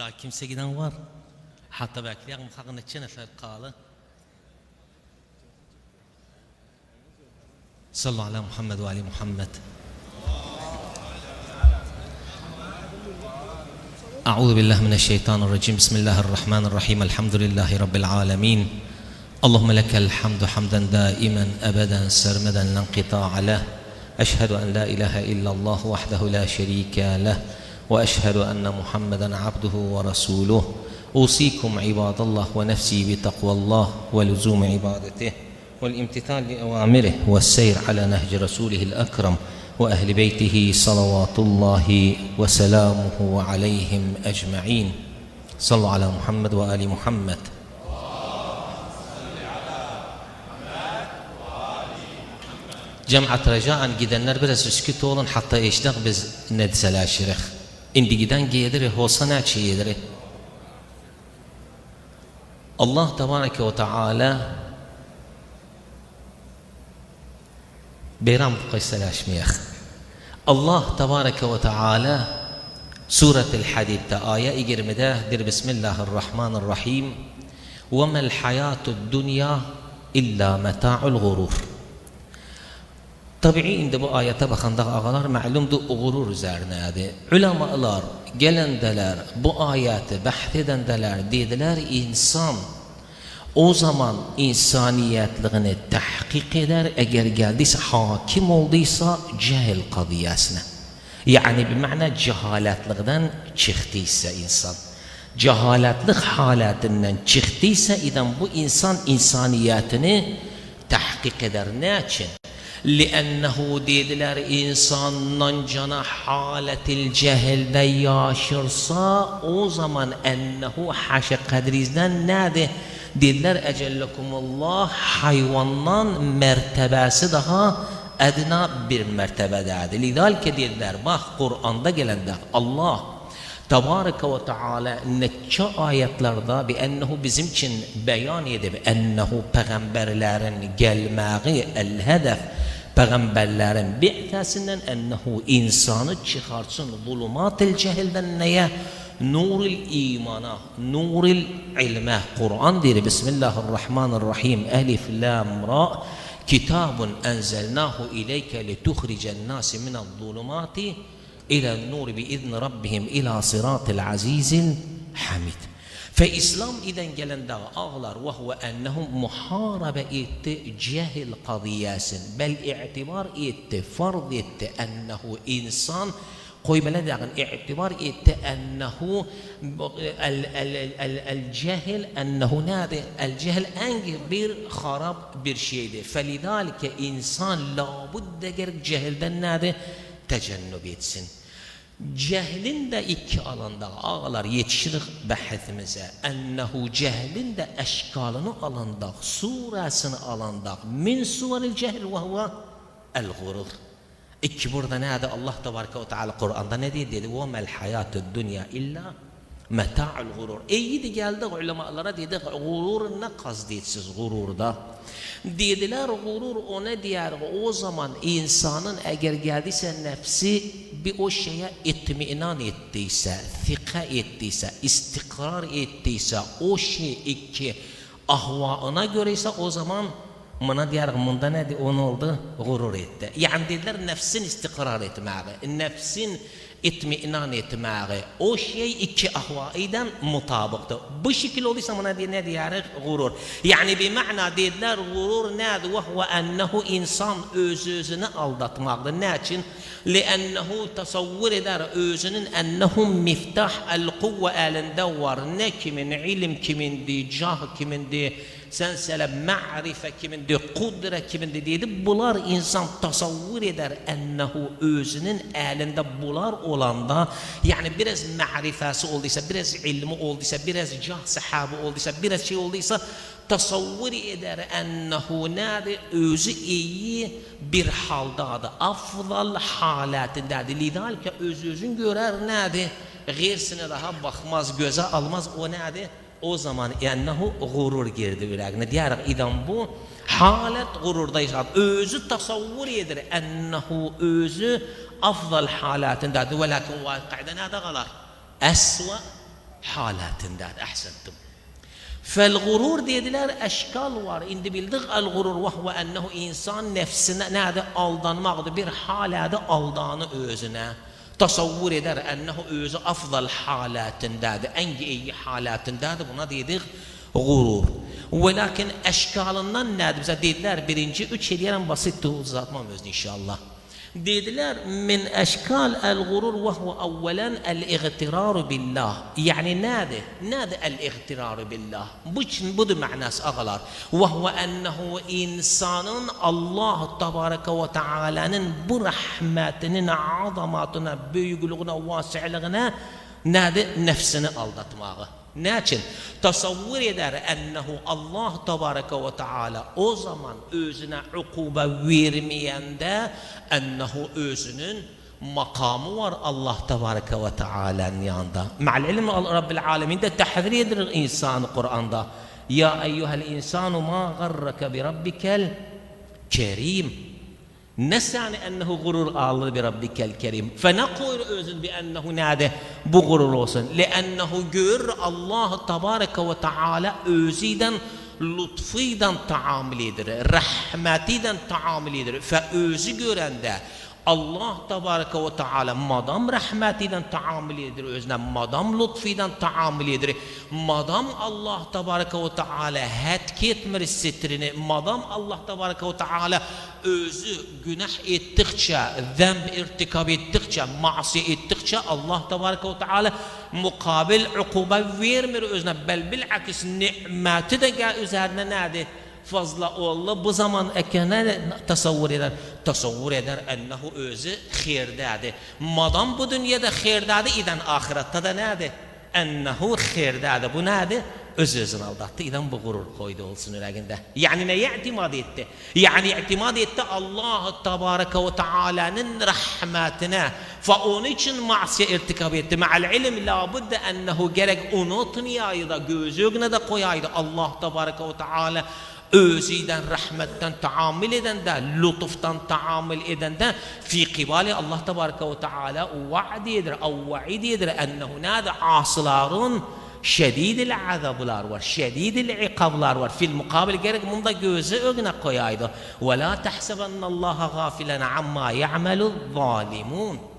Daha kimse giden var. Hatta belki yakın kakın içine kalı. Sallallahu ala Muhammed ve ali Muhammed. أعوذ بالله من الشيطان الرجيم بسم الله الرحمن الرحيم الحمد لله رب العالمين اللهم لك الحمد حمدا دائما أبدا سرمدا لا انقطاع له أشهد أن لا إله إلا الله وحده لا شريك له وأشهد أن محمدا عبده ورسوله أوصيكم عباد الله ونفسي بتقوى الله ولزوم عبادته والامتثال لأوامره والسير على نهج رسوله الأكرم وأهل بيته صلوات الله وسلامه عليهم أجمعين صلوا على محمد وآل محمد. Cemaat rica'an gidenler biraz sükut olun hatta eşlik biz nedselaşırıq. İndi giden gelir olsa ne çiğdir? Allah Tebareke ve Teala beyram kıysalaşmayaq. Allah Tebareke ve Teala Suretul Hadid'de ayet 20'de dir Bismillahirrahmanirrahim ve mel hayatud dünya illa meta'ul gurur. Tabii indi bu ayete bakanda ağalar ma'lumdu gurur üzerinedir. Ulamalar gelendeler bu ayeti bahth edendeler dediler insan o zaman insaniyetliğini tahkik eder eğer geldiyse hakim olduysa cehil kadiyasına. Yani bir ma'na cehaletlikten çıktıysa insan. Cehaletlik haletinden çıktıysa idan bu insan insaniyetini tahkik eder. Ne için? لِأَنَّهُ dediler insandan cana haletil cehilde yaşırsa o zaman ennehu haşa kadrizden nedir? Dediler ecellekumullah hayvandan mertebesi daha edna bir mertebededir. Lidalike dediler bak Kur'an'da gelende Allah Tebareke ve Teala neçe ayetlerde bi ennehu bizim için beyan edip ennehu peygamberlerin gelmeği el hedef peygamberlerin bi'tesinden ennehu insanı çıkarsın zulumatil cehilden neye? Nuril imana, nuril ilme. Kur'an der Bismillahirrahmanirrahim Elif Lam Ra Kitabun enzelnahu ileyke lituhricen nasi minel zulumati İlâ nur biizni rabbihim ilâ sıratil azizil hamid. Fe İslam iden gelende ağlar ve huve ennehum muharabe etti cehil kadiyasın. Bel i'tibar etti, farz etti ennehu insan koy bele dağın i'tibar etti ennehu el cehil ennehu nâdi el cehil en bir harap bir şeydir. Felidalike insan labudde gerek cehilden nâdi tecennüb etsin. Cehlin de iki alanda ağalar yetişirik bahsimize. Ennehu cehlin de eşkalını alandak, suresini alandak. Min suvaril cehl ve huve el gurur. İki burada ne dedi Allah Tebareke ve Teala Kur'an'da ne dedi? Ve mel hayatud dünya illa meta'ul gurur. İyi geldi ulemalara dedi gurur ne kasdetsiz gururda. Dediler gurur ona diğer o zaman insanın eğer geldiyse nefsi bir o şeye itminan ettiyse, thika ettiyse, istikrar ettiyse o şey iki ahvaına göre ise o zaman bana diğer bunda ne onu oldu gurur etti. Yani dediler nefsin istikrar etmeği, nefsin itminan etmeği o şey iki ahvaiden mutabıktı. Bu şekilde olduysa buna ne diyerek gurur. Yani bir ma'na dediler gurur nedir? Ve huve ennehu insan özünü aldatmaktır. Ne için? Li'ennehu tasavvur eder özünün ennehu miftah el kuvve elinde var. Ne kimin ilim kimindi, cah kimindi, sensele ma'rife kimindi, kudre kimindi dedi. Bunlar insan tasavvur eder ennehu özünün elinde bunlar olanda yani biraz ma'rifesi olduysa, biraz ilmi olduysa, biraz cah sahabı olduysa, biraz şey olduysa tasavvur eder ennehu nâdi özü iyi bir haldadır. Afdal halatindedir. Lidalike özün görer nâdi? Gırsine daha bakmaz, göze almaz o nâdi? O zaman ennehu gurur girdi yüreğine. Diyerek idan bu halet gururdaysa özü tasavvur eder ennehu özü afdal halatindedir. Velakin vakı'da nâda kalar? Esva halatından ahsentum. فالغرور dediler eşkal var. İndi bildik el gurur ve huve ennehu insan nefsine nerede aldanmaktır. Bir halade aldanı özüne. Tasavvur eder ennehu özü afdal halatındadır. En iyi halatındadır. Buna dedik gurur. Velakin eşkalından nerede? Bize dediler birinci üç hediyenin basit uzatmam özünü inşallah. dediler min eşkal el gurur ve huve evvelen el igtiraru billah. Yani nade el igtiraru billah. Budur manası ağalar. Ve huve ennehu insanın Allah tebareke ve teala'nın bu rahmetinin azamatına, büyüklüğüne, vasi'liğine nefsini aldatmağı. Niçin? Tasavvur eder ennehu Allah tebareke ve teala o zaman özüne ukube vermeyende ennehu özünün makamı var Allah tebareke ve teala'nın yanında. Ma'al ilmi Rabbil aleminde tahzir eder insanı Kur'an'da. Ya eyyuhel insanu ma garraka bi rabbikel kerim. نسعني أنه غرور الله بربك الكريم فنقول أذن بأنه نادى بغرور وصن لأنه جر الله تبارك وتعالى أزيدا لطفيدا تعامل يدر رحمتيدا تعامل يدر فأزي جرنده Allah tebareke ve teala madam rahmetiyle taamül edir özüne, madam lütfiyle taamül edir, madam Allah tebareke ve teala hetk etmir sitrini, madam Allah tebareke ve teala özü günah ettikçe, zemb irtikab ettikçe, masi ettikçe Allah tebareke ve teala mukabil ukube vermir özüne, bel bilakis nimeti de üzerine nerede? Fazla oldu bu zaman ekene tasavvur eder ennehu özü xeyirdadır. Madam bu dünyada xeyirdadır iden ahirette de nedir? Ennehu xeyirdadır. Bu nedir? Özünü aldattı. İden bu gurur koydu olsun yüreğinde. Yani neye itimat etti? Yani itimat etti Allah tebareke ve teala'nın rahmetine. Ve onun için masiye irtikab etti. Ma'al ilim labudde ennehu gerek unutmayaydı da gözüne de koyaydı Allah tebareke ve teala özüden, rahmetten taamül eden de, lütuftan taamül eden de fi kibali Allah tebareke ve teala vaadidir, vaadidir ennehu nâde asıların şedidil azablar var, şedidil ikablar var. Fil mukabil gerek bunda gözü önüne koyaydı. Ve la tahsebennallaha gafilen amma ya'melul zalimun.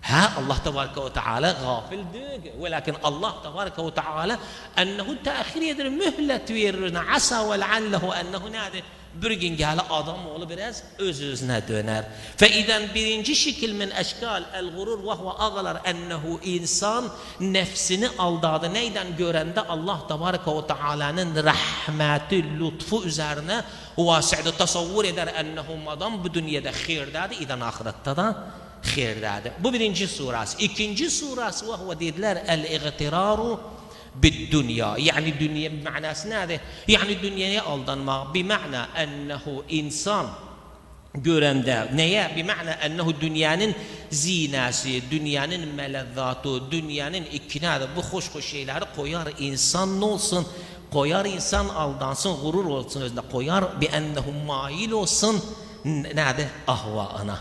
Ha Allah tebareke ve teala gafil değil. Velakin Allah tebareke ve teala ennehu teahhir eder, mühlet verir. Asa ve leallehu ennehu nâde bir gün gâle adam oğlu biraz özüne döner. Feiden birinci şekil min eşkal el gurur ve huve ağalar ennehu insan nefsini aldadı. Neyden görende Allah tebareke ve teala'nın rahmeti, lütfu üzerine vasi'de tasavvur eder ennehu madam bu dünyada khirdadı, iden ahirette de xeyirdadır. Bu birinci surası. İkinci surası ve huve dediler el-igtiraru bid-dünya. Yani dünya manası nedir? Yani dünyaya aldanmak. Bima'na ennehu insan görende neye? Bima'na ennehu dünyanın zinası, dünyanın melezzatı, dünyanın iknadı. Bu hoş şeyleri koyar insan ne olsun? Koyar insan aldansın, gurur olsun özünde. Koyar bi ennehu mail olsun nedir? Ahvaına.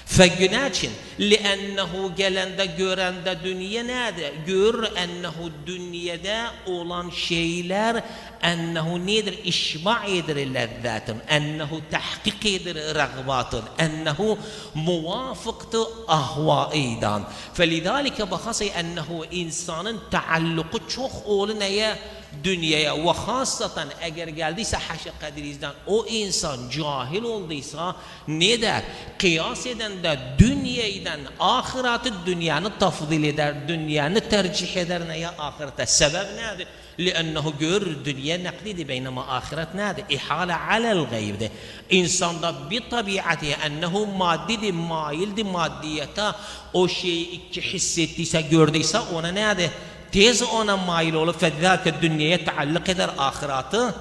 Fegünaçin li'ennehu gelende görende dünya nedir? Gör ennehu dünyada olan şeyler ennehu nedir? İşba edir lezzatın, ennehu tahkik edir rağbatın, ennehu muvafıktı ahvaidan. Felidalike bahası ennehu insanın taalluku çok oğlu neye? Dünyaya ve hasaten eğer geldiyse haşa kadirizden o insan cahil olduysa ne der? Kıyas eden de dünyadan ahiratı dünyanı tafdil eder, dünyanı tercih eder neye ahirete? Sebep nedir? لأنه gör dünya naklidir beynama ahiret nedir? İhale alel gaybde. İnsanda bir tabiatı ennehu maddidir, maildir maddiyete o şeyi hissettiyse, gördüyse ona nedir? Tez ona mail olup fedzâke dünyaya taalluk eder, ahiratı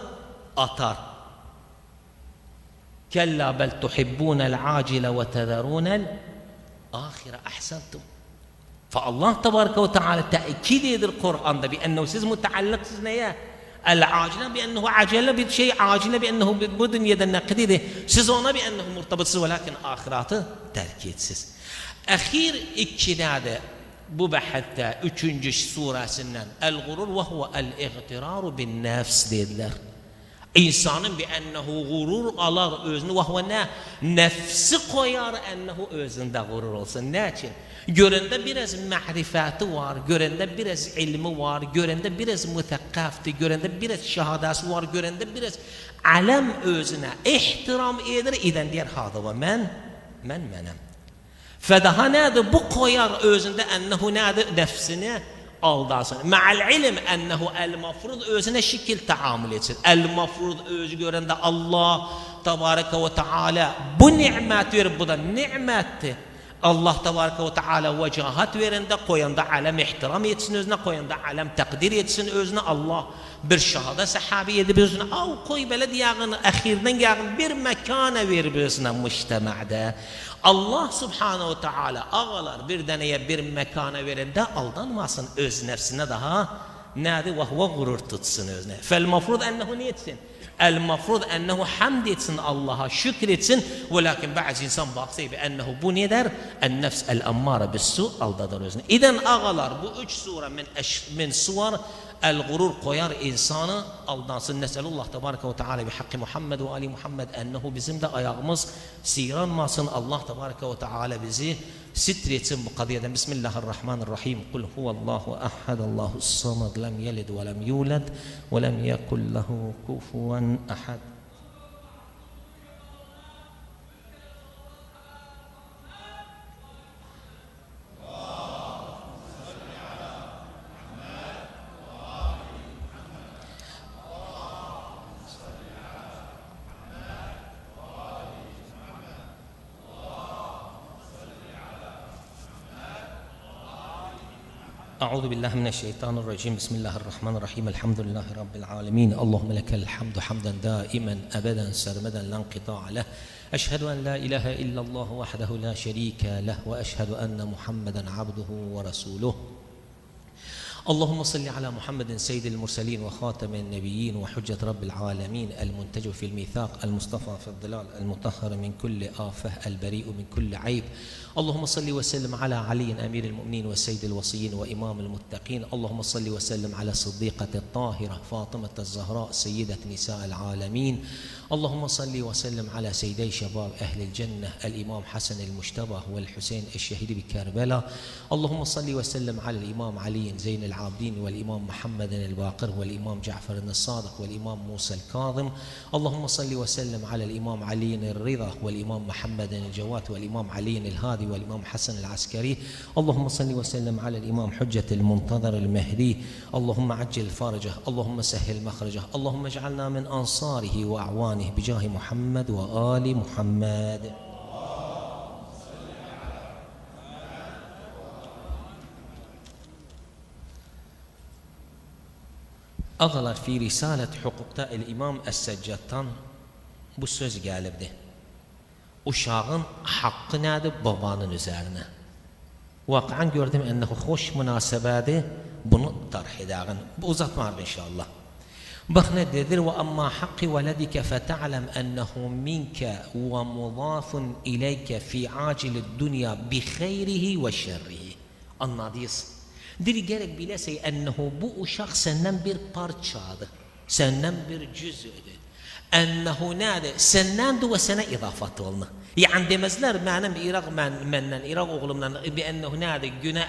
atar. Kella bel tuhibbûnel acile ve tezerûnel ahire ahsentum. فالله تبارك وتعالى تأكيد القرآن ده بأنه سيز متعلق سيزنيا العاجلة بأنه عاجلة بشيء عاجلة بأنه بدن يد النقدي سيزونا بأنه مرتبط ولكن آخراته تأكيد سيز أخير إكشداد bu hatta 3. suresinden el-gurur ve huve el-iğtiraru bin nefs dediler. İnsanın bi ennehu gurur alar özünü ve huve ne? Nefsi koyar ennehu özünde gurur olsun. Ne için? Görende biraz mahrifati var, görende biraz ilmi var, görende biraz mütekkafti, görende biraz şahadası var, görende biraz alem özüne ihtiram edir, eden diğer hadı var. Menem. Fedaha nedir? Bu koyar özünde ennehu nedir? Nefsini aldasın. Ma'al ilim ennehu el-mafrud özüne şekil taamül etsin. El-mafrud özü görende Allah Tebareke ve Teala bu nimet verir, bu da nimetti. Allah Tebareke ve Teala vecahat verende koyanda alem ihtiram etsin özüne, koyanda alem takdir etsin özüne. Allah bir şahada sahabi edip özüne av koy beled yağın ahirden yağın bir mekana verip özüne müştemada. Allah Subhanahu ve Teala ağalar bir deneye bir mekana verende aldanmasın, öz nefsine daha nadi ve huve gurur tutsun özüne. Fel mafrud ennehu niyetsin. El mafrud ennehu hamd etsin, Allah'a şükretsin. Velakin bazı insan baksaydı ennehu bu ne der? En nefs el ammara bis-su aldadır özüne. İden ağalar bu 3 sure min suvar el-gurur koyar insanı aldansın. Neselullah Tebareke ve Teala bi hakkı Muhammed ve Ali Muhammed ennehu bizim de ayağımız siranmasın. Allah Tebareke ve Teala bizi sitretsin bu kadiyeden. Bismillahirrahmanirrahim. Kul huvallahu ahad, Allahus samad, lem yelid ve lem yulad ve lem yekul lehu kufuven ahad. أعوذ بالله من الشيطان الرجيم. بسم الله الرحمن الرحيم. الحمد لله رب العالمين. اللهم لك الحمد حمدا دائما أبدا سرمدا لا انقطاع له. أشهد أن لا إله إلا الله وحده لا شريك له، وأشهد أن محمدا عبده ورسوله. اللهم صل على محمد سيد المرسلين وخاتم النبيين وحجة رب العالمين، المنتج في الميثاق، المصطفى في الظلال، المطهر من كل آفة، البريء من كل عيب. اللهم صل وسلم على علي أمير المؤمنين وسيد الوصيين وإمام المتقين. اللهم صل وسلم على صديقة الطاهرة فاطمة الزهراء سيدة نساء العالمين. اللهم صل وسلم على سيدي شباب أهل الجنة الإمام حسن المجتبى والحسين الشهيد بكربلاء. اللهم صل وسلم على الإمام علي زين العابدين والإمام محمد الباقر والإمام جعفر الصادق والإمام موسى الكاظم. اللهم صل وسلم على الإمام علي الرضا والإمام محمد الجواد والإمام علي الهادي والإمام حسن العسكري. اللهم صل وسلم على الإمام حجة المنتظر المهدي. اللهم عجل فرجه، اللهم سهل مخرجه، اللهم اجعلنا من أنصاره وأعوانه بجاه محمد وآل محمد. Ağalar fi risalet hukukta el-İmam Es-Seccad'dan bu söz gəlibdi. Uşağın hakkı nedir? Babanın üzerine. Vakıan gördüm ennehu hoş münasebedi, bunu tarh edağın. Uzatmam inşallah. Bak ne dedir? Ve amma hakkı veledike feta'lem ennehu minke ve mudafun ileyke fi acilid dünya bi khayrihi ve şerrihi. Anladıyız. Diri gerek bilesey ennehu bu uşak senden bir parçadır. Senden bir cüzdür. Ennehu nâde senden ve sana idafat olma. Yani demezler mənim İraq məndən, İraq oğlumdan bi ennehu nâde günah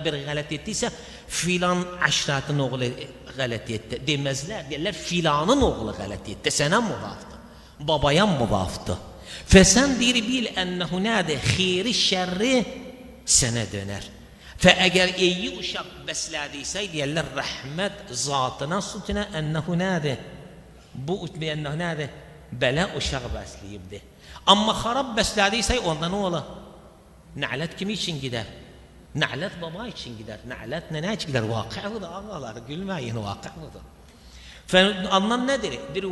bir galet ettiyse filan aşratın oğlu galet etti. Demezler. Derler filanın oğlu galet etti. Sana mudaftı. Babaya mudaftı. Fesen diri bil ennehu nâde khiri şerri sana döner. Fe eğer iyi uşak beslediyse derler rahmet zatına sütüne ennehu nâde bu beyennehu nâde bela uşak besleyibdi. Ama harap beslediyse ondan oğlu na'let kim için gider? Na'let baba için gider. Na'let nene için gider. Vakı bu da ağalar gülmeyin, vakı bu da. Fe anlam nedir? Bir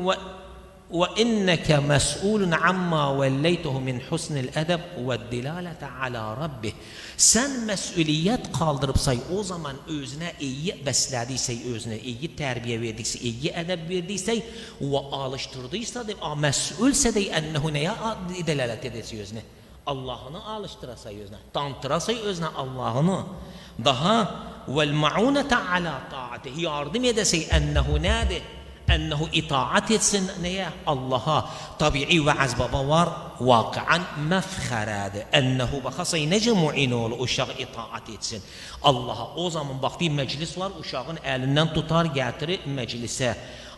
وإنك مسؤول عما وليته من حسن الأدب والدلالة على ربه. Sen mesuliyet kaldırıp say o zaman özüne iyi beslediyse, özüne iyi terbiye verdiyse, iyi edeb verdiyse ve alıştırdıysa de mesulse de ennehu neye delalet edesi özüne. Allah'ını alıştırasay özünə, tanıtırasay özünə Allah'ını. Daha vel ma'unete ala taati, yardım edesey ennehu nədir? Ennehu itaat etsin neye? Allah'a. Tabi'i ve azbaba var, vakıan mefxerədir. Ennehu baxasay necə mu'in ol, uşaq itaat etsin Allah'a. O zaman bax bir meclis var, uşağın elinden tutar, gətirir meclisə.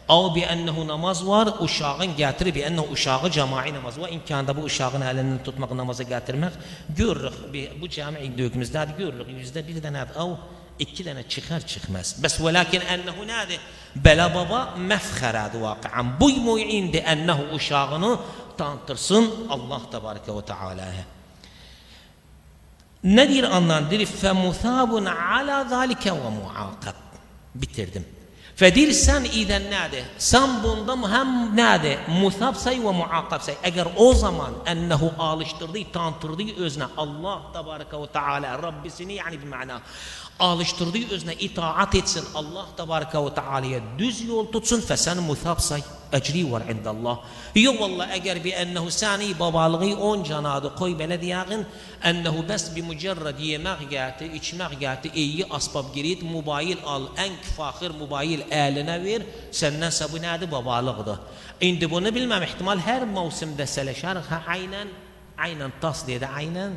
Av bi ennehu namaz var, uşağın gətirir, bi ennehu uşağı cemai namaz var. İmkanda bu uşağın elinden tutmaq, namaza gətirmək. Görürük, bu cami dökümüzdədir, görürük. %1 dənədir, av 2 dənə çıxar çıxmaz. Bəs və lakin ennehu nədir? Bələ baba məfxərədir vaqiən. Bu mu'indir ennehu uşağını tanıtırsın Allah təbarəkə və teala'ya. Nədir anlandır? Fəmusabun ala zalikə və muaqab. Bitirdim. Fedir sen iden nədir? Sen bunda hem nədir? Musabsay ve muaqabsay. Eğer o zaman ennehu alıştırdığı, tanıtırdığı özüne Allah Tebareke ve Teala Rabbisini yani bir mana alıştırdığı özüne itaat etsin Allah Tebareke ve Teala'ya düz yol tutsun fesen musabsay. Ecri var indallah. Yok vallahi eğer bir ennehu sani babalığı 10 canadı koy belə diyağın ennehu bes bir mücerred yemek gati, içmek gati, iyi asbab girit, mobil al, en fakir mobil eline ver, senden bu nədir? Babalıqdır. İndi bunu bilmem ihtimal her mevsimde seleşer, aynen tas dedi, aynen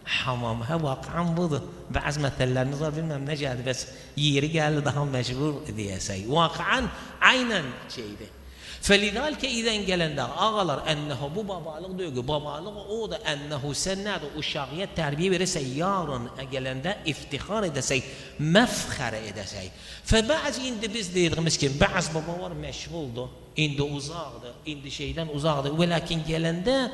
hamam, ha vaqian budur. Bazı məsələləriniz var, bilmem necədir, bəs yeri geldi daha mecbur diyesey. Vaqian aynen şeydi. فلذلك إذا gelende ağalar ennehu bu babalık diyor, babalık o da ennehu sen nədir? Uşağıya terbiye verirse yarın gelende iftihar edesey, mefxere edesey. Bazı indi biz dediğimiz ki bazı babalar meşguldu, indi uzaqdı, indi şeyden uzaqdı. Ve lakin gelende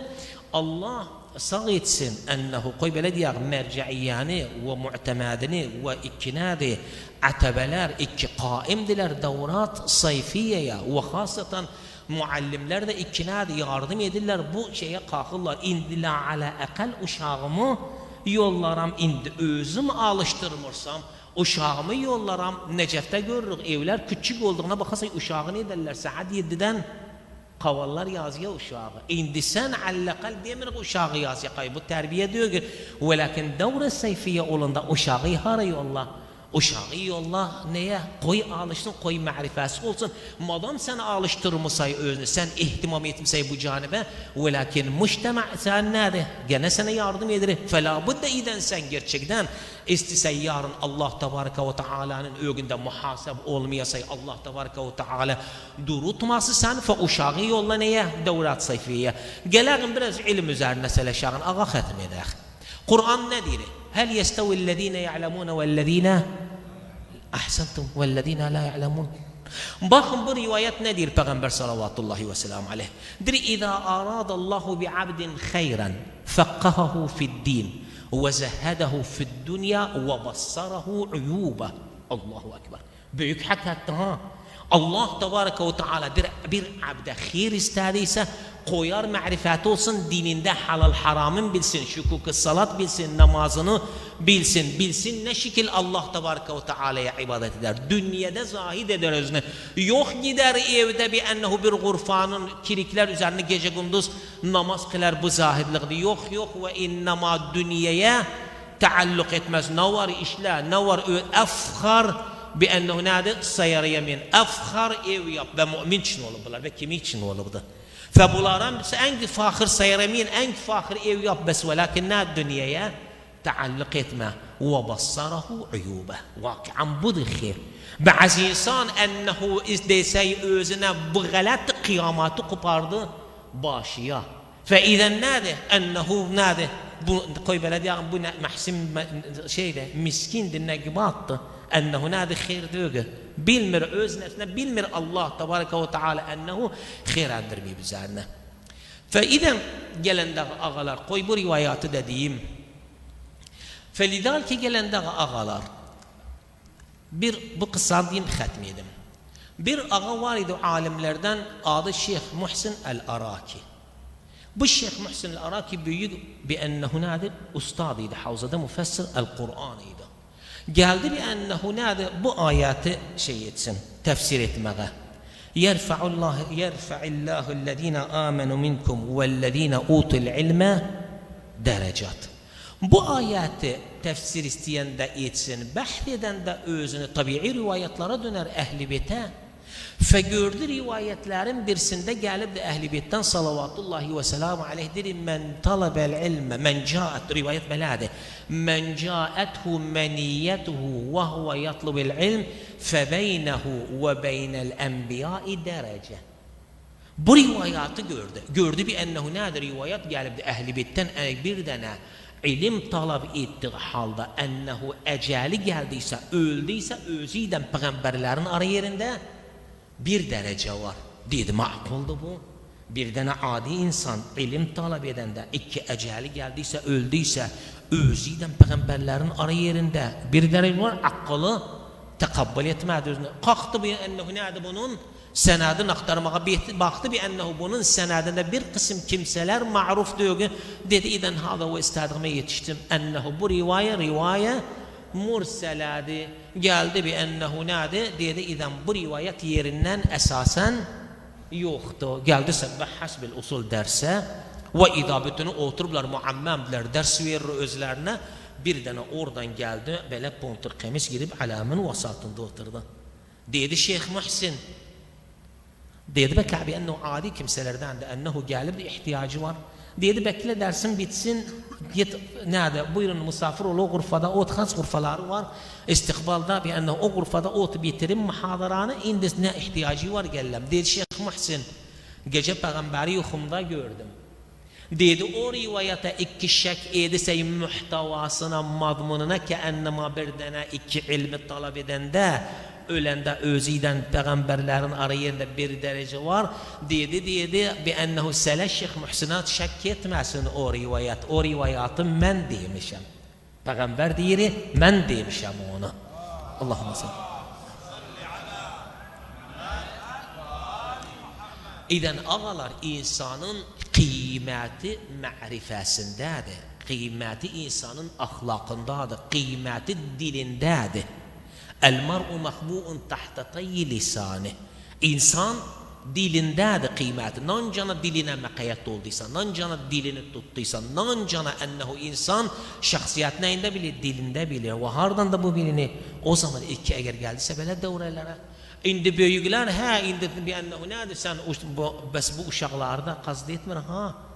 Allah sağ etsin ennehu koy belə deyək merceiyani ve mu'temedini ve ikkinadi atabeler iki qaimdiler davrat sayfiyeye ve hasatan muallimler de ikkinadi yardım edirlər bu şeye qalxırlar indi la ala aqal uşağımı yollaram indi özüm alıştırmırsam uşağımı yollaram Necəfdə görürük evler küçük olduğuna baxasay uşağı ne derler saat 7'den qavallar yazıya uşağı. İndi sen allaqal demirik uşağı yazıya qay. Bu terbiye diyor ki ve lakin davra sayfiye olanda uşağı hara yolla. Uşağı yolla neye? Koy alışsın, koy marifası olsun. Madam sen alıştırmışsay özünü, sen ihtimam etmişsay bu canibe ve lakin mujtema sen nerede? Gene sana yardım edir. Fela budde iden sen gerçekten istisay yarın Allah Tebareke ve Teala'nın ögünde muhaseb olmayasay Allah Tebareke ve Teala durutması sen fe uşağı yolla neye? Devrat sayfiye. Gelelim biraz ilim üzerine seleşağın ağa khatm edək. Kur'an ne diyor? Hel yestevillezine ya'lemune vellezine ahsantum vellezine la ya'lemun. Bakın bu rivayet nedir Peygamber sallallahu ve sellem aleyh. Dir İza aradallahu bi'abdin khayran fakkahahu fid-din ve zahadahu fid-dunya ve bassarahu uyuba. Allahu ekber. Büyük hakikaten Allah Tebareke ve Teala bir abde hayır istediyse koyar marifet olsun dininde halal haramın bilsin, şukuku salat bilsin, namazını bilsin ne şekil Allah Tebareke ve Teala'ya ibadet eder. Dünyada zahid eder özünü. Yok gider evde bir ennehu bir gurfanın kirikler üzerine gece gündüz namaz kılar bu zahidlikdi. Yok ve innema dünyaya taalluk etmez. Ne var işler, ne var efkhar bi ennehu nâdi sayar yemin. Efkhar ev yap ve mümin için olublar ve kimi için olubdu. فبولاران en فاخر سيرمين en فاخر ev yap bes velakin ne dünyaya تعلق etme وبصره عيوبه vakian budur xeyr. Bazı insan ennehu izdesey özüne bu galat kıyamatı kopardı başıya. فإذا nade ennehu nade bu koy belediye bu mahsim şeyde miskin negibattı. Ennehu nade xeyr diyor. Bilmir öznesine bilmir Allah Tebareke ve Teala ennehu xeyrandır bir bizarına. Feiden gelende ağalar koy bu rivayatı dediğim. Felidalki gelende ağalar bu kısa diyeyim xatmedim. Bir ağa var idi alimlerden adı Şeyh Muhsin el-Araki. Bu Şeyh Muhsin el-Araki büyük bir ennehu nade ustadıydı. Havzada müfessir el-Kur'an'ıydı. Geldi bir ennehu nade bu ayeti şey etsin, tefsir etmeye. Yerfa'illahü ellezine amenu minkum vellezine utul ilme derecat. Bu ayeti tefsir isteyen de etsin, bahseden de özünü tabii rivayetlara döner Ehl-i Beyt'e. Fe gördü rivayetlerin birisinde gelip de Ehl-i Beyt'ten salavatullahi ve selamu aleyh dedi men talabel ilme men caet rivayet belade men caethu meniyyetuhu ve huve yatlubel ilm fe beynehu ve beynel enbiyai derece. Bu rivayatı gördü bir ennehu nadir rivayet gelip de Ehl-i Beyt'ten bir tane ilim talab ettiği halda ennehu eceli geldiyse öldüyse özüyle peygamberlerin ara yerinde bir derece var. Dedi makuldu bu. Bir tane adi insan ilim talep edende iki eceli geldiyse öldüyse özüyle peygamberlerin ara yerinde bir derece var. Akıllı tekabbül etmedi özünü. Kalktı bir ennehu neydi bunun? Senadını aktarmaya baktı bir ennehu bunun senadında bir kısım kimseler ma'ruf diyor ki dedi iden hada ve istadığıma yetiştim ennehu bu rivaye murseladı geldi bir ennehu nadi dedi iden bu rivayet yerinden esasen yoktu geldi sebbe hasbil usul derse ve idabetini oturublar muammemdiler ders verir özlerine bir tane oradan geldi böyle pontur kemis girip alamın vasatında oturdu dedi Şeyh Muhsin dedi bekle bir ennehu adi kimselerden de ennehu gelip de ihtiyacı var dedi bekle dersin bitsin git nerede buyurun misafir ol o gurfada ot has gurfaları var istikbalda bir ennehu o gurfada ot bitirim muhadaranı indisine ihtiyacı var gellem dedi Şeyh Muhsin gece peygamberi yuhumda gördüm dedi o rivayete iki şek edise muhtevasına madmununa ki ennema bir tane iki ilmi talep edende ölende özüden peygamberlerin ara yerinde bir derece var dedi bir ennehu sele Şeyh Muhsinat şek etmesin o rivayatı men demişim peygamber diyeri men demişim onu Allahümme salli İden ağalar insanın kıymeti ma'rifesindedir kıymeti insanın ahlakındadır kıymeti dilindedir El-mar'u mahbu'un tahtatayyi lisani. İnsan dilindedir kıymeti. Nancana diline mekayet olduysa, nancana dilini tuttuysa, nancana ennehu insan şahsiyet neyinde bilir, dilinde bilir. Ve hardan da bu bilini o zaman iki eğer geldiyse böyle devrelere. İndi büyükler indi bir ennehu nedir sen bes bu uşaklarda kazdı etmir ha.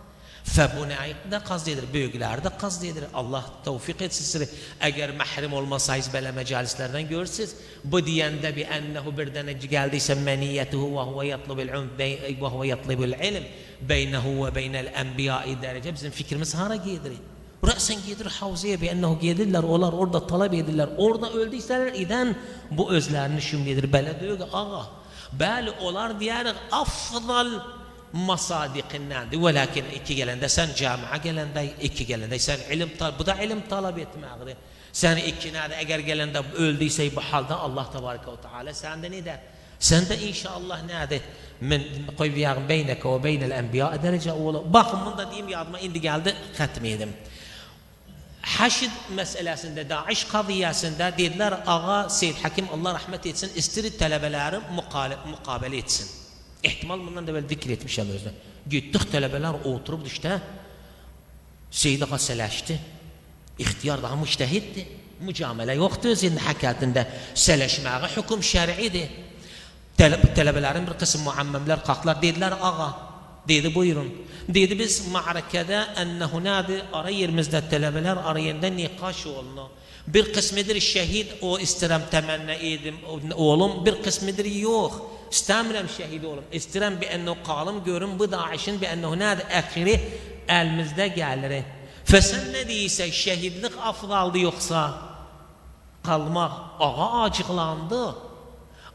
Febunayık da kazdedir, büyükler de kazdedir. Allah tevfik etsin size. Eğer mahrum olmasayız böyle mecalislerden görürsünüz. Bu diyende bir ennehu bir tane geldiyse meniyyetuhu ve huve yatlubul ilm beynehu ve beynel enbiyai derece. Bizim fikrimiz hara gelir. Ra'sen gelir havzeye bir ennehu gelirler, onlar orada talep edirler. Orada öldüyseler iden bu özlerini şimdidir. Böyle diyor ki ağa. Böyle olar diyerek afdal masadiqinden de lakin iki gelende sen camiye gelende iki gelende sen ilim talep bu da ilim talep etmeğdir. Sen iki nerede eğer gelende öldüyse bu halde Allah tebareke ve teala sende ne der? Sen de inşallah nerede men koy bir beyneke ve beynel enbiya derece oğlu. Bakın bunda diyeyim yardıma indi geldi katmeyedim. Haşid meselesinde Daesh kadiyasında dediler ağa Seyyid Hakim Allah rahmet etsin istiri talebeleri mukabele etsin. İhtimal bundan da böyle zikretmişim özüne. Gittik talebeler oturup işte Seyyid Ağa seleşti. İhtiyar daha müştehitti. Mücamele yoktu zihni hakikatinde. Seleşmeye hüküm şer'iydi. Talebelerin bir kısım muammemler kalktılar dediler ağa dedi buyurun dedi biz ma'rakede ennehu nadi ara yerimizde talebeler ara yerinde nikaş olunu bir kısmıdır şehit o istirem temenni edim oğlum bir kısmıdır yok istemrem şehit oğlum istirem bir ennehu kalım görün bu Daesh'in bir ennehu nadi akiri elimizde gelir fesen ne değilse şehitlik afdaldı yoksa kalmak ağa acıklandı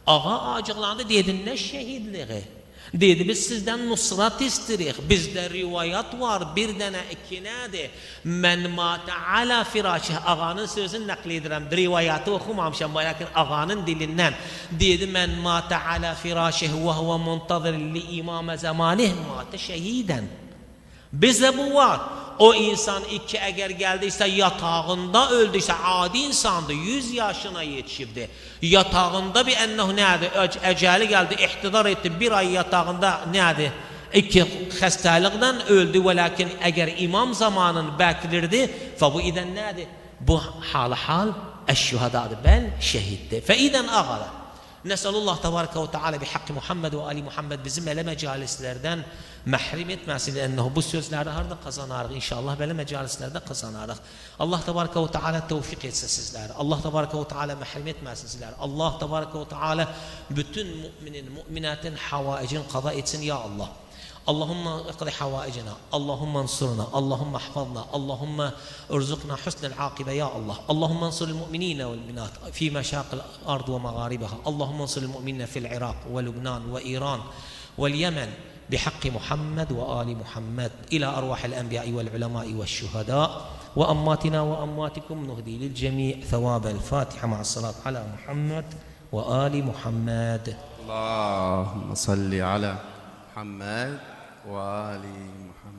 ağa acıklandı dedi ne şehitliği dedi biz sizden nusrat istirik bizde rivayet var bir tane iki neydi men mâte ala firâşih ağanın sözünü nakledirem rivayeti okumamışım lakin ağanın dilinden dedi men mâte ala firâşih ve huve muntazir li imame zamanih mâte şehiden bizde bu var o insan iki eğer geldiyse yatağında öldüyse adi insandı 100 yaşına yetişirdi yatağında bir ennehu neydi eceli geldi ihtidar etti bir ay yatağında neydi iki hastalıktan öldü ve lakin eğer imam zamanını beklirdi fe bu iden neydi? Bu hal eşşuhadadır, bel şehitti. Fe iden ağala. Nesalullah tebareke ve teala bihakkı Muhammed ve Ali Muhammed bizim ele mecalislerden mahrim etmesin. Ennehu bu sözleri harda kazanarıq. İnşallah böyle mecalislerde kazanarıq. Allah tebareke ve teala tevfik etse sizler. Allah tebareke ve teala mahrim etmesin sizler. Allah tebareke ve teala bütün müminin, müminatın havaicin kaza etsin ya Allah. اللهم اقض حوائجنا اللهم انصرنا اللهم احفظنا اللهم ارزقنا حسن العاقبة يا الله اللهم انصر المؤمنين والمؤمنات في مشاق الأرض ومغاربها اللهم انصر المؤمنين في العراق ولبنان وإيران واليمن بحق محمد وآل محمد إلى أرواح الأنبياء والعلماء والشهداء وأماتنا وأمواتكم نهدي للجميع ثواب الفاتحة مع الصلاة على محمد وآل محمد. اللهم صل على محمد وآل محمد.